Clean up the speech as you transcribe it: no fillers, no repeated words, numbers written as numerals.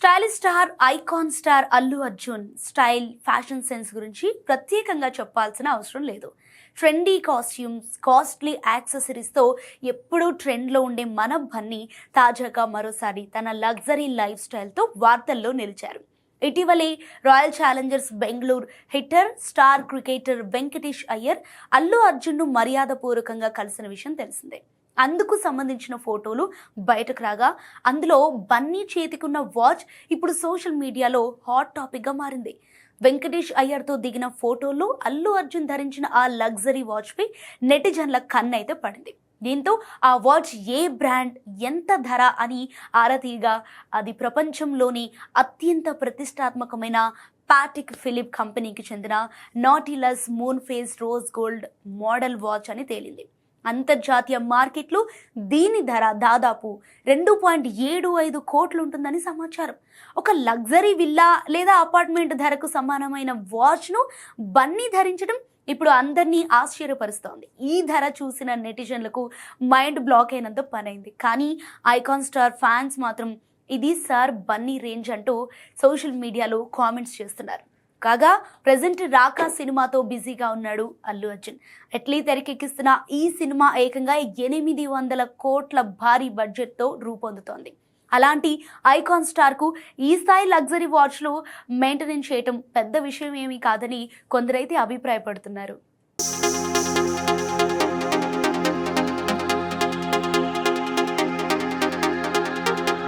Stylish star icon star Allu Arjun style fashion sense గురించి ప్రత్యేకంగా చెప్పాల్సిన అవసరం లేదు. ట్రెండీ కాస్ట్యూమ్స్, కాస్ట్లీ యాక్సెసరీస్తో ఎప్పుడూ ట్రెండ్లో ఉండే మన బన్నీ తాజాగా మరోసారి తన లగ్జరీ లైఫ్ స్టైల్తో వార్తల్లో నిలిచారు. ఇటీవలే Royal Challengers Bengaluru hitter star cricketer Venkatesh Iyer Allu అర్జున్ను మర్యాదపూర్వకంగా కలిసిన విషయం తెలిసిందే. అందుకు సంబంధించిన ఫోటోలు బయటకు రాగా అందులో బన్నీ చేతికున్న వాచ్ ఇప్పుడు సోషల్ మీడియాలో హాట్ టాపిక్గా మారింది. వెంకటేష్ అయ్యర్తో దిగిన ఫోటోల్లో అల్లు అర్జున్ ధరించిన ఆ లగ్జరీ వాచ్పై నెటిజన్ల కన్నైతే పడింది. దీంతో ఆ వాచ్ ఏ బ్రాండ్, ఎంత ధర అని ఆరా తీయగా అది ప్రపంచంలోని అత్యంత ప్రతిష్టాత్మకమైన పాటిక్ ఫిలిప్ కంపెనీకి చెందిన Nautilus moon face rose gold model watch అని తేలింది. అంతర్జాతీయ మార్కెట్లో దీని ధర దాదాపు 2.75 కోట్లు ఉంటుందని సమాచారం. ఒక లగ్జరీ విల్లా లేదా అపార్ట్మెంట్ ధరకు సమానమైన వాచ్ను బన్నీ ధరించడం ఇప్పుడు అందరినీ ఆశ్చర్యపరుస్తోంది. ఈ ధర చూసిన నెటిజన్లకు మైండ్ బ్లాక్ అయినంత పనైంది. కానీ ఐకాన్ స్టార్ ఫ్యాన్స్ మాత్రం ఇది సార్ బన్నీ రేంజ్ అంటూ సోషల్ మీడియాలో కామెంట్స్ చేస్తున్నారు. కాగా ప్రజెంట్ రాకా సినిమాతో బిజీగా ఉన్నాడు అల్లు అర్జున్. ఎట్లీ తెరకెక్కిస్తున్న ఈ సినిమా ఏకంగా 800 కోట్ల భారీ బడ్జెట్తో రూపొందుతోంది. అలాంటి ఐకాన్ స్టార్కు ఈ స్థాయి లగ్జరీ వాచ్లు మెయింటైన్ చేయటం పెద్ద విషయం ఏమీ కాదని కొందరైతే అభిప్రాయపడుతున్నారు.